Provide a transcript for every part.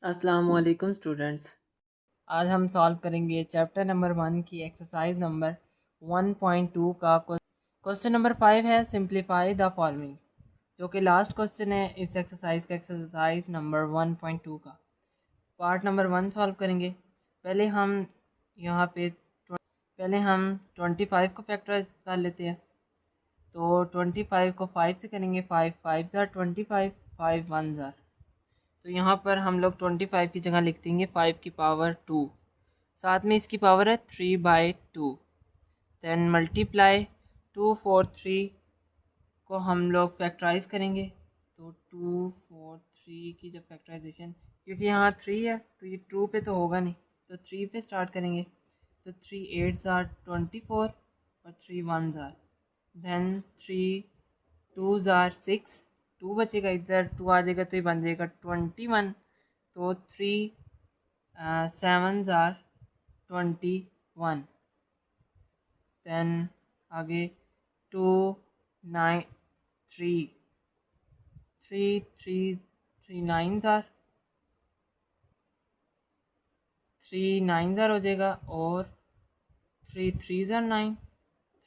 अस्सलामुअलैकुम स्टूडेंट्स। आज हम सॉल्व करेंगे चैप्टर नंबर 1 की एक्सरसाइज नंबर 1.2 का क्वेश्चन नंबर 5 है सिंप्लीफाई द फॉलोइंग, जो कि लास्ट क्वेश्चन है इस एक्सरसाइज का, एक्सरसाइज नंबर 1.2 का। पार्ट नंबर 1 सॉल्व करेंगे। पहले हम यहाँ पे पहले हम 25 को फैक्टराइज कर लेते हैं। तो 25 को 5 से करेंगे। 5 5 ज़ार 25, 5 1 ज़ार। तो यहाँ पर हम लोग 25 की जगह लिख देंगे 5 की पावर 2, साथ में इसकी पावर है 3/2। देन मल्टीप्लाई 243 को हम लोग फैक्टराइज करेंगे। तो 243 की जब फैक्टराइजेशन, क्योंकि यहाँ 3 है तो ये 2 पे तो होगा नहीं, तो 3 पे स्टार्ट करेंगे। तो 3 8 ज़ार 24 और 3 1 ज़ार। देन 3 2 ज़ार 6, 2 बचेगा, इधर 2 आ जाएगा तो ये बन जाएगा 21। तो 3 7 ज़ार 21। देन आगे 2 9 3 3 3 3 9 ज़ार 3 9 ज़ार हो जाएगा, और 3 3 ज़ार 9,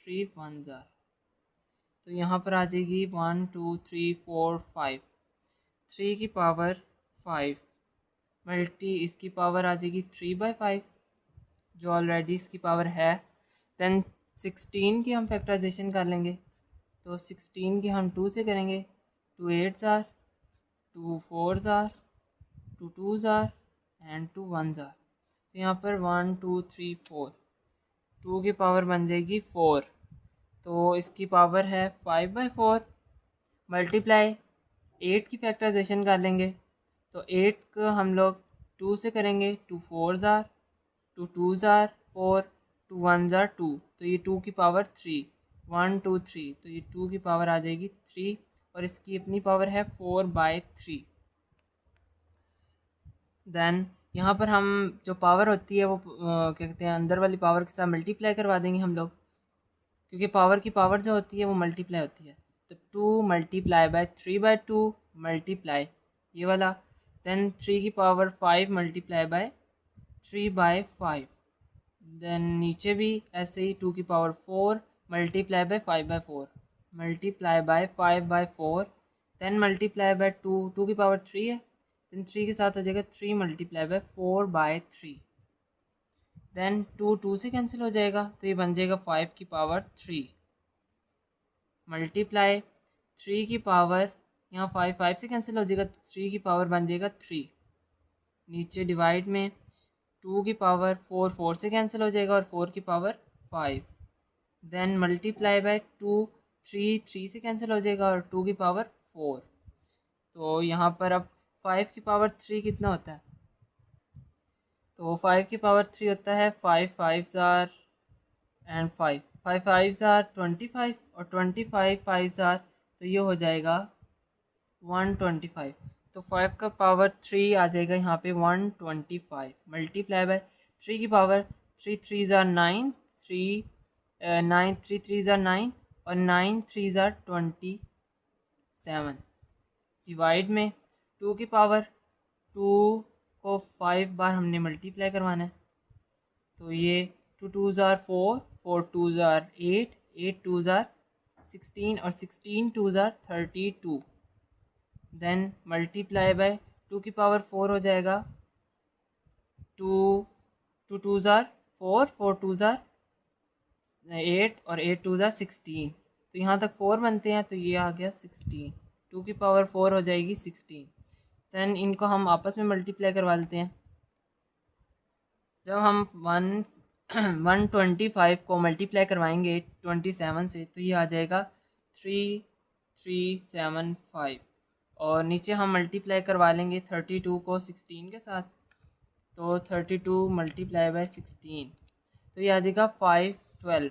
3 1 ज़ार। तो यहाँ पर आ जाएगी 1 2 3 4 5, 3 की पावर 5 मल्टी इसकी पावर आ जाएगी 3/5, जो ऑलरेडी इसकी पावर है। देन 16 की हम फैक्टराइजेशन कर लेंगे। तो 16 की हम 2 से करेंगे। 2 8 ज़ार, 2 4 ज़ार, 2 2 ज़ार एंड 2 1 ज़ार। तो यहाँ पर 1 2 3 4, 2 की पावर बन जाएगी 4। तो इसकी पावर है 5/4 मल्टीप्लाई 8 की फैक्टराइजेशन कर लेंगे। तो 8 को हम लोग 2 से करेंगे। 2 4 ज़ार, 2 2 ज़ार 4, 2 1 ज़ार 2। तो ये 2 की पावर 3, 1 2 3, तो ये 2 की पावर आ जाएगी 3, और इसकी अपनी पावर है 4/3। देन यहाँ पर हम जो पावर होती है वो क्या कहते हैं, अंदर वाली पावर के साथ मल्टीप्लाई करवा देंगे हम लोग, क्योंकि पावर की पावर जो होती है वो मल्टीप्लाई होती है। तो 2 मल्टीप्लाई बाय 3/2 मल्टीप्लाई ये वाला। देन 3 की पावर 5 मल्टीप्लाई बाय 3/5। देन नीचे भी ऐसे ही 2 की power 4 multiply by 5/4 multiply by 5/4। Then multiply by 2, 2 की पावर 3 है, देन 3 के साथ हो जाएगा 3 मल्टीप्लाई बाय 4/3। देन 2 2 से कैंसिल हो जाएगा, तो ये बन जाएगा 5 की पावर 3 मल्टीप्लाई 3 की पावर, यहाँ 5 5 से कैंसिल हो जाएगा, तो 3 की पावर बन जाएगा 3। नीचे डिवाइड में 2 की पावर 4 4 से कैंसिल हो जाएगा, और 4 की पावर 5। देन मल्टीप्लाई बाय 2, 3 3 से कैंसिल हो जाएगा, और 2 की पावर 4। तो यहाँ पर अब 5 की पावर 3 कितना होता है? तो 5 की पावर 3 होता है 5 5 ज़ार एंड 5 5 5 ज़ार 25, और 25 5 ज़ार, तो ये हो जाएगा 125। तो 5 का पावर 3 आ जाएगा यहाँ पे 125 मल्टीप्लाई बाय 3 की पावर 3 3 ज़ार 9, 3 9 3 3 ज़ार 9, और 9 3 ज़ार 27 डिवाइड में 2 की पावर 2 को 5 बार हमने मल्टीप्लाई करवाना है। तो ये 2 2 ज़ार 4, 4 2 ज़ार 8, 8 2 ज़ार 16, और 16 2 ज़ार 32। देन मल्टीप्लाई बाय 2 की पावर 4 हो जाएगा 2 2 2 ज़ार 4, 4 2 ज़ार 8, और 8 2 ज़ार 16। तो यहाँ तक 4 बनते हैं, तो ये आ गया 16। 2 की पावर 4 हो जाएगी 16। देन इनको हम आपस में मल्टीप्लाई करवा लेते हैं। जब हम 125 को मल्टीप्लाई करवाएंगे 27 से, तो ये आ जाएगा 3375। और नीचे हम मल्टीप्लाई करवा लेंगे 32 को 16 के साथ। तो 32 मल्टीप्लाई बाय 16, तो ये आ जाएगा 512,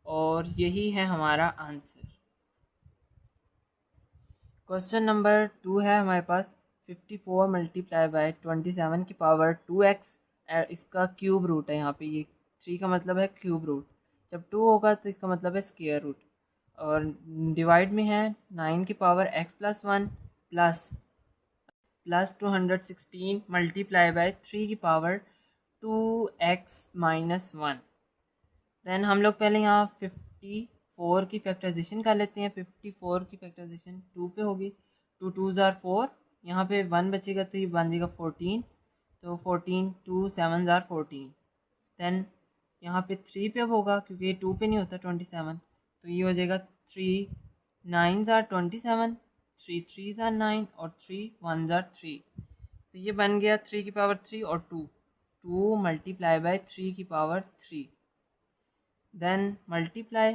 और यही है हमारा आंसर। क्वेश्चन नंबर 2 है हमारे पास 54 मल्टीप्लाई बाय 27 की पावर 2x, इसका क्यूब रूट है। यहाँ पे ये 3 का मतलब है क्यूब रूट, जब 2 होगा तो इसका मतलब है स्क्वायर रूट। और डिवाइड में है 9 की power x+1 plus 216 multiply by 3 की पावर 2x माइनस 1। दैन हम लोग पहले यहाँ 54 की फैक्टराइजेशन कर लेते हैं। 54 की फैक्टराइजेशन 2 पे होगी, 2 2 ज़ार 4, यहाँ पे 1 बचेगा तो ये बन जाएगा 14, तो 14 2 7 ज़ार 14। दैन यहाँ पे 3 पे अब होगा क्योंकि ये 2 पे नहीं होता 27, तो ये हो जाएगा 3 9 ज़ार 27, 3 3 ज़ार 9 और 3 1 ज़ार 3। तो ये बन गया 3 की पावर 3 और 2 मल्टीप्लाई बाय 3 की पावर 3। देन मल्टीप्लाई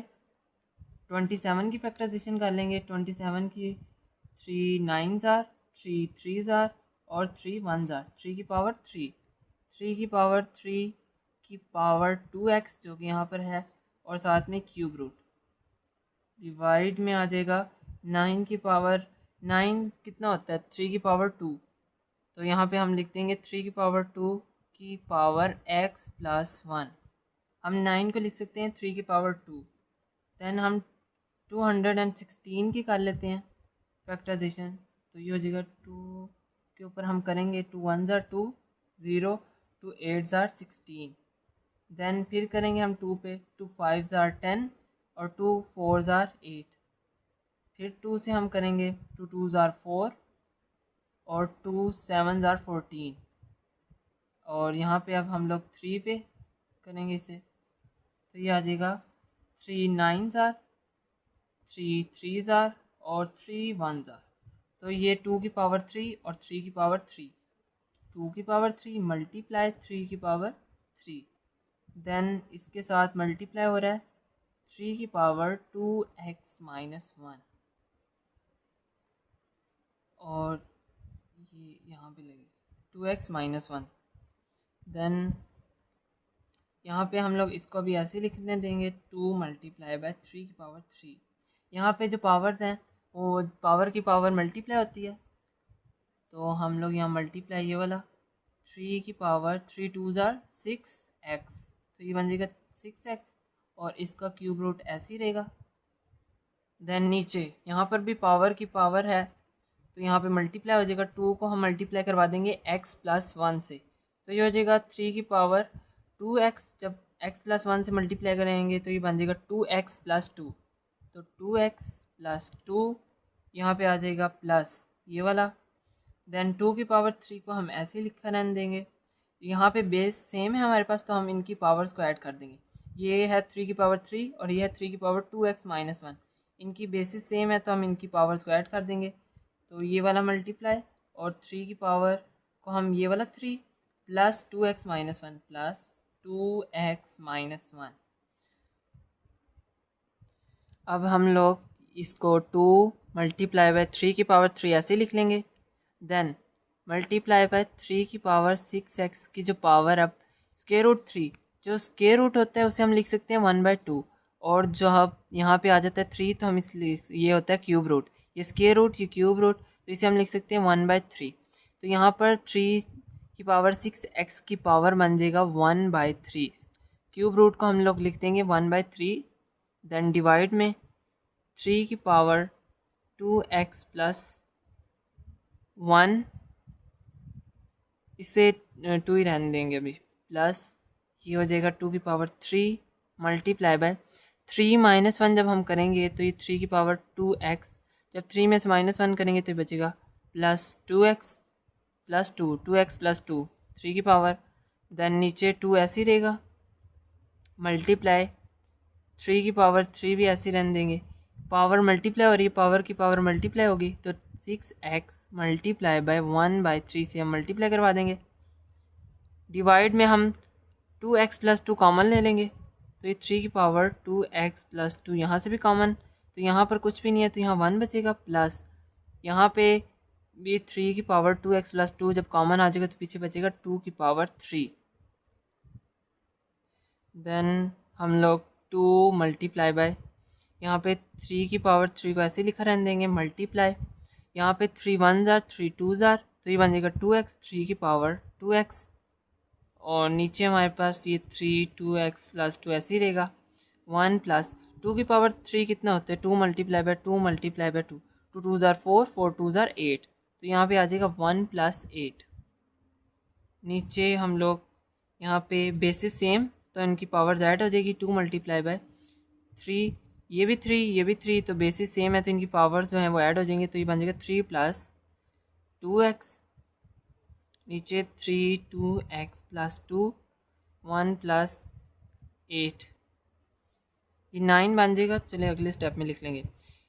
27 की फैक्टराइजेशन कर लेंगे। 27 की 3 9 ज़ार, 3 3 ज़ार और 3 1 ज़ार, 3 की पावर 3, 3 की पावर 3 की पावर 2x जो कि यहाँ पर है, और साथ में क्यूब रूट डिवाइड में आ जाएगा 9 की पावर 9 कितना होता है 3 की पावर 2, तो यहाँ पे हम लिख देंगे 3 की पावर 2 की पावर x प्लस 1। हम 9 को लिख सकते हैं 3 की पावर 2। दैन हम 216 की कर लेते हैं फैक्टराइजेशन, तो ये हो जाएगा 2 के ऊपर हम करेंगे 2 1 ज़ार 2 0, 2 8 ज़ार 16। दैन फिर करेंगे हम 2 पे, 2 5 ज़ार 10 और 2 4 ज़ार 8। फिर 2 से हम करेंगे 2 2 ज़ार 4 और 2 7 ज़ार 14, और यहाँ पे अब हम लोग 3 पे करेंगे इसे, तो ये आ जाएगा 3 9 ज़ार, 3 3 ज़ार और 3 1 ज़ार। तो ये 2 की पावर 3 और 3 की पावर 3, 2 की पावर 3 मल्टीप्लाई 3 की पावर 3। देन इसके साथ मल्टीप्लाई हो रहा है 3 की पावर 2x माइनस 1, और ये यहाँ पे लगी 2x माइनस 1। देन यहाँ पे हम लोग इसको भी ऐसे लिखने देंगे 2 मल्टीप्लाई बाय 3 की पावर 3। यहाँ पे जो पावर्स हैं वो पावर की पावर मल्टीप्लाई होती है, तो हम लोग यहाँ मल्टीप्लाई ये वाला 3 की पावर 3 2 ज़ार 6x, तो ये बन जाएगा 6x, और इसका क्यूब रूट ऐसे ही रहेगा। देन नीचे यहाँ पर भी पावर की पावर है, तो यहाँ पे मल्टीप्लाई हो जाएगा, 2 को हम मल्टीप्लाई करवा देंगे x प्लस 1 से, तो ये हो जाएगा 3 की पावर 2x। जब x प्लस 1 से मल्टीप्लाई करेंगे तो ये बन जाएगा 2x प्लस 2, तो 2x प्लस 2 यहाँ पे आ जाएगा प्लस ये वाला। देन 2 की पावर 3 को हम ऐसे ही लिखा रहने देंगे। यहाँ पे बेस सेम है हमारे पास, तो हम इनकी पावर्स को ऐड कर देंगे। ये है 3 की पावर 3 और ये है 3 की पावर 2x माइनस 1, इनकी बेसिस सेम है तो हम इनकी पावर्स को ऐड कर देंगे। तो ये वाला मल्टीप्लाई और 3 की पावर को हम ये वाला 3 plus 2x minus 1 plus 2x minus 1। अब हम लोग इसको 2 मल्टीप्लाई बाय 3 की पावर 3 ऐसे लिख लेंगे। देन मल्टीप्लाई बाय 3 की पावर 6x की जो पावर, अब स्क्वायर रूट 3, जो स्क्वायर रूट होता है उसे हम लिख सकते हैं 1/2, और जो अब यहाँ पे आ जाता है 3 तो हम इसलिए ये होता है क्यूब रूट, ये स्क्वायर रूट ये क्यूब रूट, तो इसे हम लिख सकते हैं 1/3। तो यहाँ पर 3 की पावर 6x की पावर बन जाएगा 1/3, क्यूब रूट को हम लोग लिख देंगे 1/3। देन डिवाइड में 3 की पावर 2x प्लस 1, इसे 2 ही रहने देंगे अभी, प्लस ये हो जाएगा 2 की पावर 3 मल्टीप्लाई बाय 3 माइनस 1, जब हम करेंगे तो ये 3 की पावर 2x, जब 3 में से माइनस 1 करेंगे तो बचेगा plus 2x plus 2, 2x plus 2 3 की पावर। देन नीचे 2 ऐसे ही रहेगा, मल्टीप्लाई 3 की पावर 3 भी ऐसे रहने देंगे, पावर मल्टीप्लाई हो रही है, पावर की पावर मल्टीप्लाई होगी, तो 6x मल्टीप्लाई बाय 1/3 से हम मल्टीप्लाई करवा देंगे। डिवाइड में हम 2x प्लस 2 कॉमन ले लेंगे, तो ये 3 की पावर 2x प्लस 2 यहाँ से भी कॉमन, तो यहाँ पर कुछ भी नहीं है तो यहाँ 1 बचेगा, प्लस यहाँ पे भी 3 की पावर 2x प्लस 2 जब कॉमन आ जाएगा तो पीछे बचेगा 2 की पावर 3। देन हम लोग 2 मल्टीप्लाई बाय यहाँ पे 3 की पावर 3 को ऐसे लिखा रहने देंगे, मल्टीप्लाई यहाँ पे 3 1 ज़ार 3 2 ज़ार, तो ये बन जाएगा 2x 3 की पावर 2x, और नीचे हमारे पास ये 3 2x प्लस 2 ऐसे ही रहेगा, 1 प्लस 2 की पावर 3 कितना होता है 2 multiply by 2 multiply by 2, two two za 4, 4 two za 8, तो यहाँ पे आ जाएगा 1 + 8। नीचे हम लोग यहाँ पे बेसिस सेम, तो इनकी पावर ऐड हो जाएगी 2 × 3, ये भी 3 ये भी 3, तो बेसिस सेम है तो इनकी पावर जो है वो ऐड हो जाएंगे, तो ये बन जाएगा 3 + 2x। नीचे 3 2x + 2 1 + 8, ये 9 बन जाएगा। चलिए अगले स्टेप में लिख लेंगे।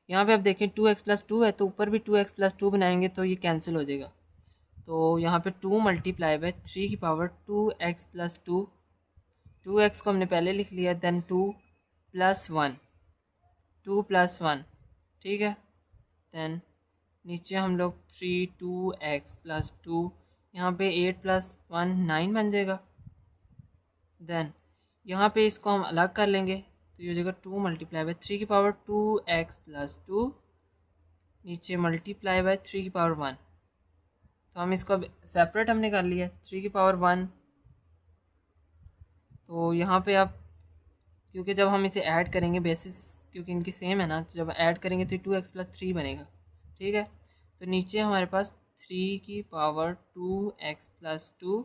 यहाँ पे आप देखें 2x + 2 है, तो ऊपर भी 2x + 2 बनाएंगे तो ये कैंसिल हो जाएगा। तो यहाँ पे 2 × 3 की पावर 2x + 2, 2x को हमने पहले लिख लिया, देन 2 + 1, 2 + 1, ठीक है। देन नीचे हम लोग 3 2x + 2, यहाँ पे 8 + 1 9 बन जाएगा। देन यहाँ पे इसको हम अलग कर लेंगे, तो ये हो जाएगा 2 × 3 की पावर 2x + 2, नीचे मल्टीप्लाई बाय 3 की पावर 1, तो हम इसको अब सेपरेट हमने कर लिया 3 की पावर 1। तो यहाँ पे आप, क्योंकि जब हम इसे ऐड करेंगे बेसिस, क्योंकि इनकी सेम है ना, तो जब ऐड करेंगे तो 2x + 3 बनेगा, ठीक है। तो नीचे हमारे पास 3 की पावर 2x + 2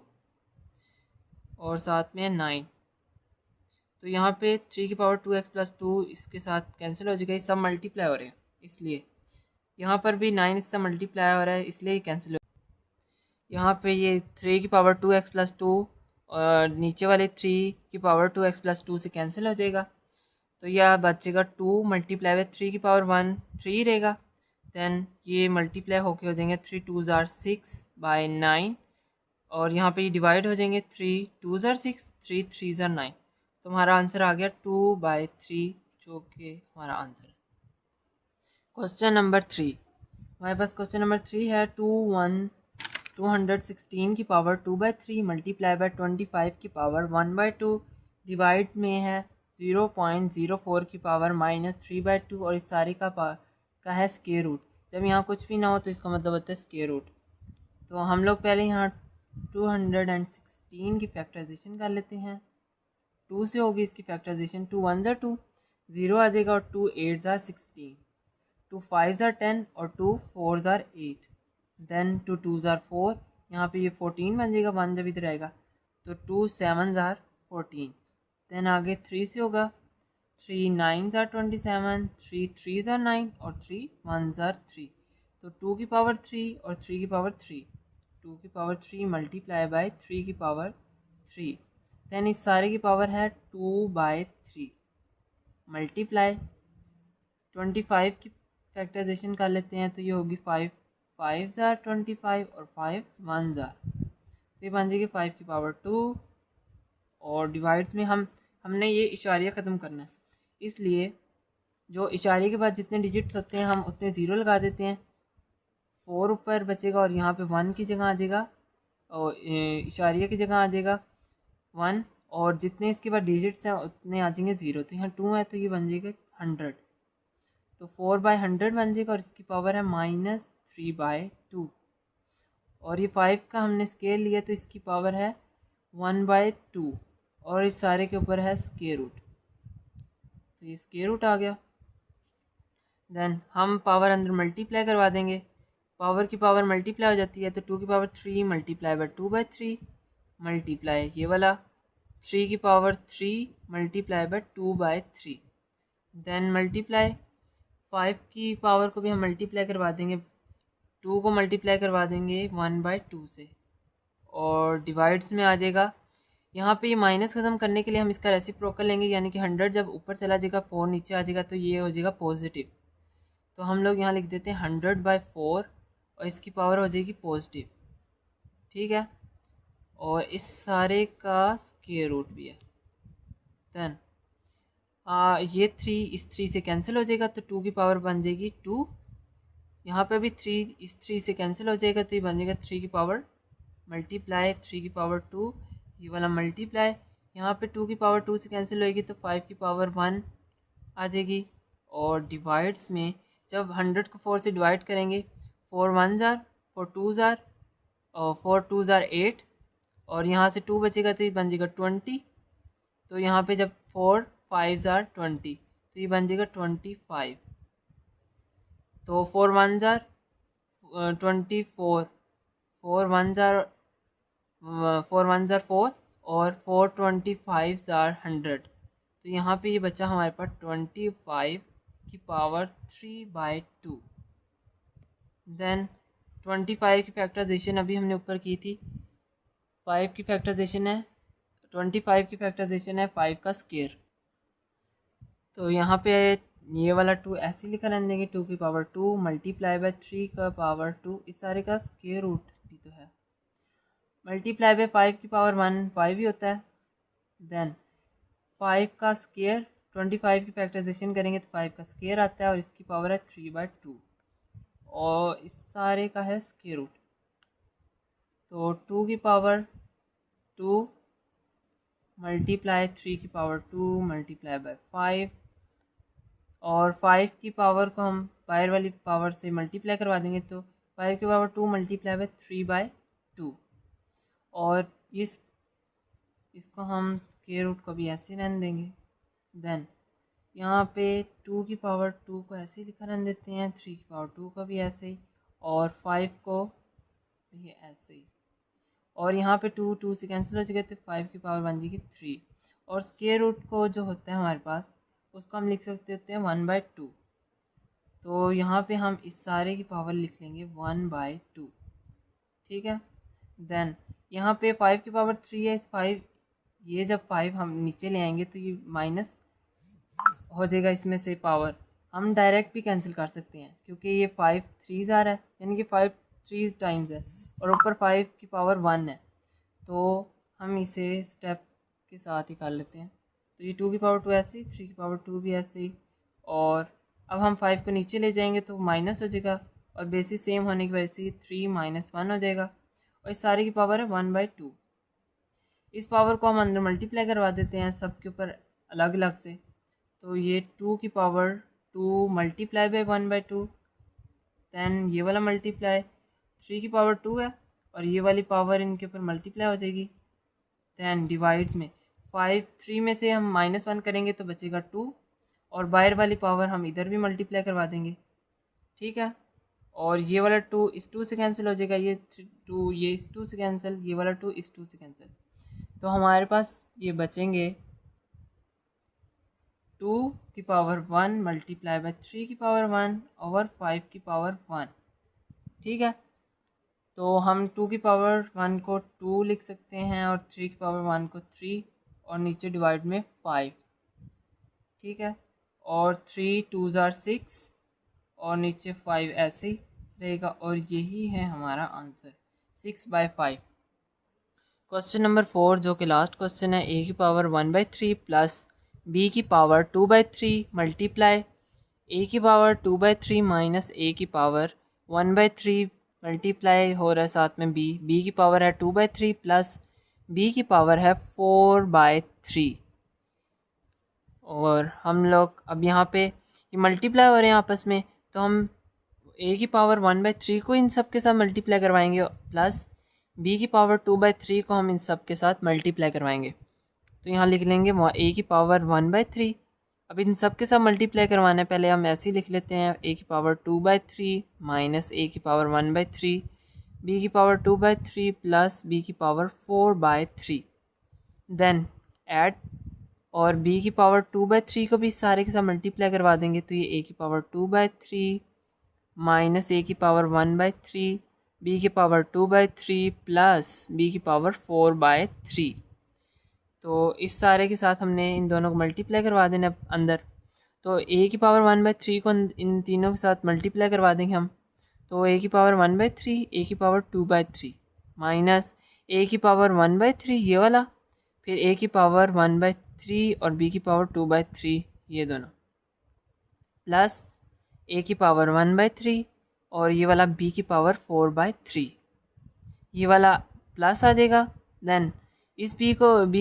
और साथ में 9, तो यहाँ पे 3 की पावर 2x + 2 इसके साथ कैंसिल हो जाएगा, ये सब मल्टीप्लाई हो रहे हैं, इसलिए यहाँ पर भी 9 इससे मल्टीप्लाई हो रहा है, इसलिए कैंसिल हो। यहाँ पे ये 3 की पावर 2x + 2 और नीचे वाले 3 की पावर 2x + 2 से कैंसिल हो जाएगा, तो यह बचेगा 2 × 3 की पावर 1, 3 रहेगा। देन ये मल्टीप्लाई होके हो जाएंगे 3 2 ज़ार 6/9, और यहाँ पे ये डिवाइड हो जाएंगे 3 2 ज़ार 6, 3 3 ज़ार 9, तो हमारा आंसर आ गया 2/3, जो कि हमारा आंसर है। क्वेश्चन नंबर 3, हमारे पास क्वेश्चन नंबर 3 है 216 की पावर 2/3 मल्टीप्लाई बाय 25 की पावर 1/2 डिवाइड में है 0.04 की पावर -3/2, और इस सारे का है स्क्वायर रूट। जब यहाँ कुछ भी ना हो तो इसका मतलब होता है स्क्वायर रूट। तो हम लोग पहले यहाँ 216 की फैक्टराइजेशन कर लेते हैं। 2 से होगी इसकी फैक्टराइजेशन, 2 1 ज़ार 2, 0 आ जाएगा, और 2 8 ज़ार 16, 2 5 ज़ार 10, और 2 4 ज़ार 8, देन 2 2 ज़ार 4, यहाँ पे ये 14 बन जाएगा, 1 जब इधर आएगा, तो 2 7 ज़ार 14, देन आगे 3 से होगा, 3 9 ज़ार 27, 3 3 ज़ार 9, और 3 1 ज़ार 3, तो 2 की पावर 3 और 3 की पावर 3, 2 की पावर 3 मल्टीप्लाई बाय 3 की पावर 3, देन इस सारे की पावर है 2/3 मल्टीप्लाई 25 की फैक्टराइजेशन कर लेते हैं, तो ये होगी 5 5 ज़ार 25, और 5 1 ज़ार, तो ये बन जाएगी 5 की पावर 2, और डिवाइड्स में हमने ये इशारिया ख़त्म करना है, इसलिए जो इशारे के बाद जितने डिजिट्स होते हैं हम उतने ज़ीरो लगा देते हैं, 4 ऊपर बचेगा, और यहाँ पे 1 की जगह आ जाएगा, और इशारिया की जगह आ जाएगा 1, और जितने इसके बाद डिजिट्स हैं उतने आ जाएंगे 0, तो यहाँ 2 है तो ये बन जाएगा 100, तो 4/100 बन जाएगा, और इसकी पावर है -3/2, और ये 5 का हमने स्केयर लिया तो इसकी पावर है 1/2, और इस सारे के ऊपर है स्केयर रूट, तो ये स्केयर रूट आ गया। देन हम पावर अंदर मल्टीप्लाई करवा देंगे, पावर की पावर मल्टीप्लाई हो जाती है, तो 2 की पावर 3 मल्टीप्लाई बाय 2/3 मल्टीप्लाई ये वाला 3 की power 3 multiply by 2/3, then multiply 5 की पावर को भी हम मल्टीप्लाई करवा देंगे, 2 को मल्टीप्लाई करवा देंगे 1/2 से, और डिवाइड्स में आ जाएगा। यहाँ पे ये माइनस ख़त्म करने के लिए हम इसका रेसिप्रोकल लेंगे, यानी कि 100 जब ऊपर चला जाएगा 4 नीचे आ जाएगा, तो ये हो जाएगा पॉजिटिव, तो हम लोग यहाँ लिख देते हैं 100/4, और इसकी पावर हो जाएगी पॉजिटिव, ठीक है, और इस सारे का स्क्वायर रूट भी है। देन ये 3 इस 3 से कैंसिल हो जाएगा, तो 2 की पावर बन जाएगी 2, यहाँ पे भी 3 इस 3 से कैंसिल हो जाएगा, तो ये बन जाएगा 3 की पावर मल्टीप्लाई 3 की पावर 2, ये वाला मल्टीप्लाई, यहाँ पे 2 की पावर 2 से कैंसिल होएगी, तो 5 की पावर 1 आ जाएगी, और डिवाइड्स में जब 100 को 4 से डिवाइड करेंगे, 4 1 ज़ार 4 2 ज़ार, और 4 2 ज़ार 8, और यहाँ से 2 बचेगा तो ये बन जाएगा 20, तो यहाँ पे जब 4 5 ज़ार 20, तो ये बन जाएगा 25, तो 4 वन जार 24, 4 वन जार 4 और 4 25 जार 100। तो यहाँ पे ये बच्चा हमारे पास 25 की पावर 3/2। देन 25 की फैक्टराइजेशन अभी हमने ऊपर की थी। 5 की फैक्टराइजेशन है 25 की फैक्टराइजेशन है 5 का स्केयर। तो यहाँ पे ये वाला 2 ऐसे लिखा रहने देंगे, 2 की पावर 2 मल्टीप्लाई बाय 3 का पावर 2, इस सारे का स्केयर रूट भी तो है। मल्टीप्लाई बाय 5 की पावर 1 5 ही होता है। देन 5 का स्केयर 25 की फैक्टराइजेशन करेंगे तो 5 का स्केयर आता है और इसकी पावर है 3/2 और इस सारे का है स्केयर रूट। तो 2 की पावर 2 मल्टीप्लाई 3 की पावर 2 मल्टीप्लाई बाय 5 और 5 की पावर को हम बाहर वाली पावर से मल्टीप्लाई करवा देंगे तो 5 की पावर 2 मल्टीप्लाई बाय 3/2 और इसको हम स्क्वायर रूट को भी ऐसे रहने देंगे। देन यहाँ पे 2 की पावर 2 को ऐसे ही लिखा रहने देते हैं, 3 की पावर 2 को भी ऐसे ही और 5 को भी ऐसे ही। और यहाँ पे 2 2 से कैंसिल हो जाएगा तो 5 की पावर बन जाएगी 3 और स्क्वायर रूट को जो होता है हमारे पास उसको हम लिख सकते होते हैं 1/2। तो यहाँ पे हम इस सारे की पावर लिख लेंगे 1/2, ठीक है। देन यहाँ पे 5 की पावर 3 है, इस 5 ये जब 5 हम नीचे ले आएंगे तो ये माइनस हो जाएगा इसमें से पावर, हम डायरेक्ट भी कैंसिल कर सकते हैं क्योंकि ये 5 3 आ रहा है यानी कि 5 3 टाइम्स है और ऊपर 5 की पावर 1 है तो हम इसे स्टेप के साथ ही कर लेते हैं। तो ये 2 की पावर 2 ऐसे ही, 3 की पावर 2 भी ऐसे ही और अब हम 5 को नीचे ले जाएंगे तो माइनस हो जाएगा और बेसिस सेम होने की वजह से ये 3 - 1 हो जाएगा और इस सारे की पावर है 1/2। इस पावर को हम अंदर मल्टीप्लाई करवा देते हैं सब के ऊपर अलग अलग से। तो ये 2 की पावर 2 मल्टीप्लाई बाय 1/2, दैन ये वाला मल्टीप्लाई 3 की पावर 2 है और ये वाली पावर इनके ऊपर मल्टीप्लाई हो जाएगी। दैन डिवाइड्स में 5 3 में से हम -1 करेंगे तो बचेगा 2 और बाहर वाली पावर हम इधर भी मल्टीप्लाई करवा देंगे, ठीक है। और ये वाला 2 इस 2 से कैंसिल हो जाएगा, ये 2 ये इस 2 से कैंसिल, ये वाला 2 इस 2 से कैंसिल। तो हमारे पास ये बचेंगे 2 की पावर 1 मल्टीप्लाई बाय 3 की पावर 1 ओवर 5 की पावर 1, ठीक है। तो हम 2 की पावर 1 को 2 लिख सकते हैं और 3 की पावर 1 को 3 और नीचे डिवाइड में 5, ठीक है। और 3 2 जार 6 और नीचे 5 ऐसे ही रहेगा और यही है हमारा आंसर 6/5। क्वेश्चन नंबर 4 जो कि लास्ट क्वेश्चन है, a की पावर 1/3 प्लस b की पावर 2/3 मल्टीप्लाई a की पावर 2/3 माइनस a की पावर 1/3 मल्टीप्लाई हो रहा है साथ में b की पावर है 2/3 प्लस b की पावर है 4/3 और हम लोग अब यहाँ पे ये मल्टीप्लाई हो रहे हैं आपस में तो हम a की पावर 1/3 को इन सब के साथ मल्टीप्लाई करवाएंगे प्लस b की पावर 2/3 को हम इन सब के साथ मल्टीप्लाई करवाएंगे। तो यहाँ लिख लेंगे a की पावर 1/3। अब इन सब के साथ मल्टीप्लाई करवाना है, पहले हम ऐसे ही लिख लेते हैं a की पावर 2/3 माइनस a की पावर 1/3 b की पावर 2/3 प्लस b की पावर 4/3 देन ऐड और b की पावर 2/3 को भी सारे के साथ मल्टीप्लाई करवा देंगे तो ये a की पावर 2/3 माइनस a की पावर 1/3 b की पावर 2/3 प्लस b की पावर 4/3। तो इस सारे के साथ हमने इन दोनों को मल्टीप्लाई करवा देना अंदर। तो a की पावर 1/3 को इन तीनों के साथ मल्टीप्लाई करवा देंगे हम। तो a की पावर 1/3 a की पावर 2/3 माइनस a की पावर 1/3 ये वाला, फिर a की पावर 1/3 और b की पावर 2/3 ये दोनों, प्लस a की पावर 1/3 और ये वाला b की पावर 4/3 ये वाला प्लस आ जाएगा। देन इस b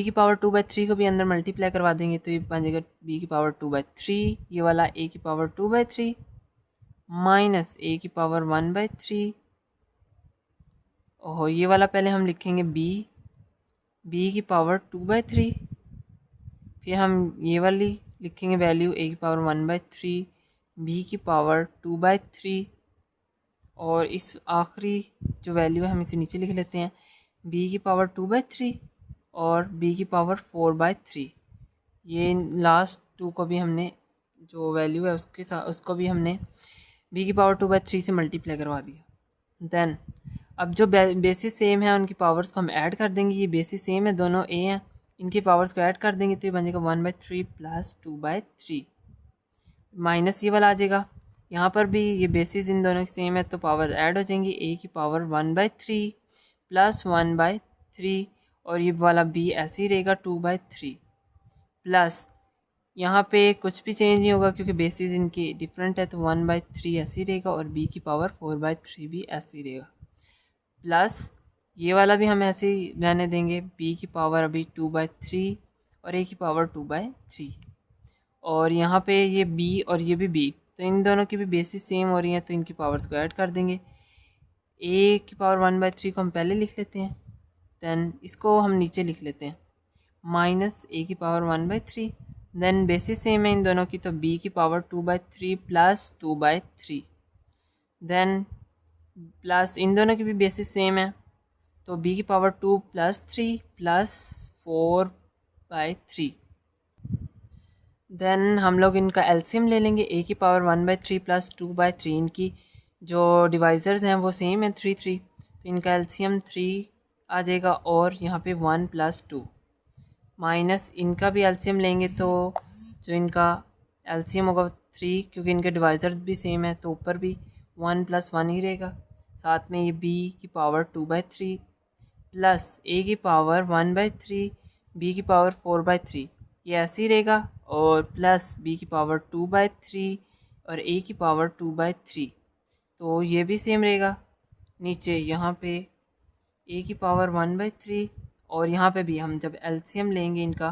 की पावर 2/3 को भी अंदर मल्टीप्लाई करवा देंगे तो ये बन जाएगा b की पावर 2/3 ये वाला a की पावर 2/3 माइनस a की पावर 1/3। ओहो ये वाला पहले हम लिखेंगे b की पावर 2/3, फिर हम ये वाली लिखेंगे वैल्यू a की पावर 1/3 b की पावर 2/3 और इस आखिरी जो वैल्यू है हम इसे नीचे लिख लेते हैं, b की पावर 2/3 और b की पावर 4/3। ये लास्ट टू को भी हमने जो वैल्यू है उसके साथ उसको भी हमने b की पावर 2/3 से मल्टीप्लाई करवा दिया। देन अब जो बेसिस सेम है उनकी पावर्स को हम ऐड कर देंगे। ये बेसिस सेम है, दोनों a हैं, इनकी पावर्स को ऐड कर देंगे तो ये बन जाएगा 1/3 प्लस 2/3 माइनस ये वाला आ जाएगा। यहाँ पर भी ये बेसिस इन दोनों की सेम है तो पावर ऐड हो जाएंगी, a की पावर 1/3 प्लस 1/3 और ये वाला b ऐसे ही रहेगा 2/3 प्लस यहाँ पे कुछ भी चेंज नहीं होगा क्योंकि बेसिस इनकी डिफरेंट है तो 1/3 ऐसे ही रहेगा और b की पावर 4/3 भी ऐसे ही रहेगा प्लस ये वाला भी हम ऐसे ही रहने देंगे, b की पावर अभी 2/3 और a की पावर 2/3 और यहाँ पे ये b और ये भी b, तो इन दोनों की भी बेसिस सेम हो रही हैं तो इनकी पावर्स को ऐड कर देंगे। a की पावर 1/3 को हम पहले लिख लेते हैं, दैन इसको हम नीचे लिख लेते हैं माइनस a की पावर 1/3। देन बेसिस सेम है इन दोनों की तो b की पावर 2/3 प्लस 2/3 देन प्लस इन दोनों की भी बेसिस सेम है तो b की पावर 2 प्लस 3 प्लस 4/3। देन हम लोग इनका एलसीएम ले लेंगे, a की पावर 1/3 प्लस 2/3, इनकी जो डिवाइज़र्स हैं वो सेम है 3 3 तो इनका एलसीएम 3 आ जाएगा और यहाँ पे 1 प्लस 2 माइनस इनका भी एलसीएम लेंगे तो जो इनका एलसीएम होगा 3 क्योंकि इनके डिवाइज़र्स भी सेम है तो ऊपर भी 1 प्लस 1 ही रहेगा, साथ में ये b की पावर 2/3 प्लस a की पावर 1/3 b की पावर 4/3 ये ऐसे ही रहेगा और प्लस b की पावर 2/3 और a की पावर 2/3 तो ये भी सेम रहेगा। नीचे यहाँ पे a की पावर 1/3 और यहाँ पे भी हम जब एलसीएम लेंगे इनका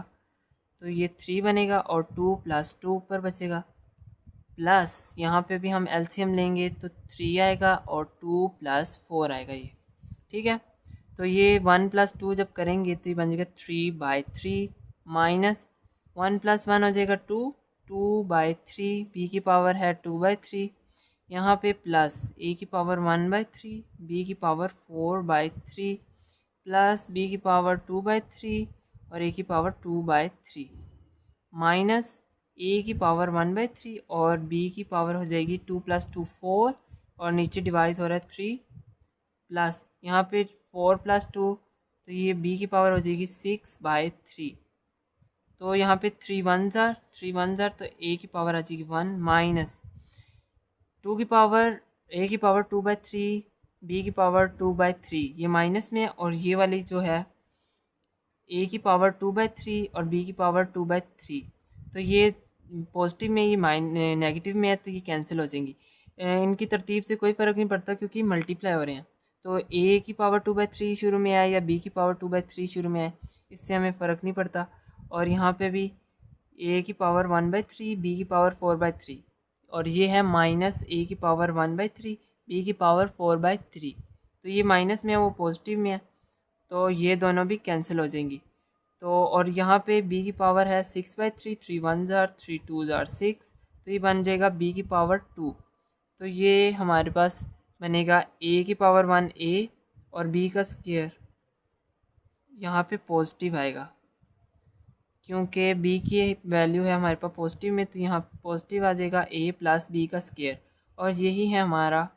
तो ये 3 बनेगा और 2 प्लस 2 ऊपर बचेगा प्लस यहाँ पे भी हम एलसीएम लेंगे तो 3 आएगा और 2 प्लस 4 आएगा ये, ठीक है। तो ये 1 प्लस 2 जब करेंगे तो ये बन जाएगा 3/3 माइनस 1 प्लस 1 हो जाएगा 2 2/3 b की पावर है 2/3 यहाँ पे प्लस a की पावर 1/3 b की पावर 4/3 प्लस b की पावर 2/3 और a की पावर 2/3 माइनस a की पावर 1/3 और b की पावर हो जाएगी 2 प्लस 2 4 और नीचे डिवाइस हो रहा है 3 प्लस यहाँ पे 4 प्लस 2 तो ये b की पावर हो जाएगी 6/3 तो यहाँ पे 3 1 जार तो a की पावर आ जाएगी 1 माइनस 2 की पावर a की पावर 2/3 b की पावर 2/3 ये माइनस में और ये वाली जो है a की पावर 2/3 और b की पावर 2/3 तो ये पॉजिटिव में ये नेगेटिव में है तो ये कैंसिल हो जाएंगी। इनकी तरतीब से कोई फ़र्क नहीं पड़ता क्योंकि मल्टीप्लाई हो रहे हैं तो a की पावर 2/3 शुरू में आए या b की पावर 2/3 शुरू में आए इससे हमें फ़र्क नहीं पड़ता। और यहाँ पे भी a की पावर 1/3 b की पावर 4/3 और ये है माइनस a की पावर 1/3 b की पावर 4/3 तो ये माइनस में है वो पॉजिटिव में है तो ये दोनों भी कैंसिल हो जाएंगी। तो और यहाँ पे b की पावर है 6/3 3 1 जार 3 2 जार 6 तो ये बन जाएगा b की पावर 2 तो ये हमारे पास बनेगा a की पावर 1 a और b का स्क्वायर यहाँ पे पॉजिटिव आएगा क्योंकि b की वैल्यू है हमारे पास पॉजिटिव में तो यहाँ पॉजिटिव आ जाएगा a प्लस b का स्क्वायर और यही है हमारा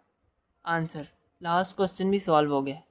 आंसर। लास्ट क्वेश्चन भी सॉल्व हो गया।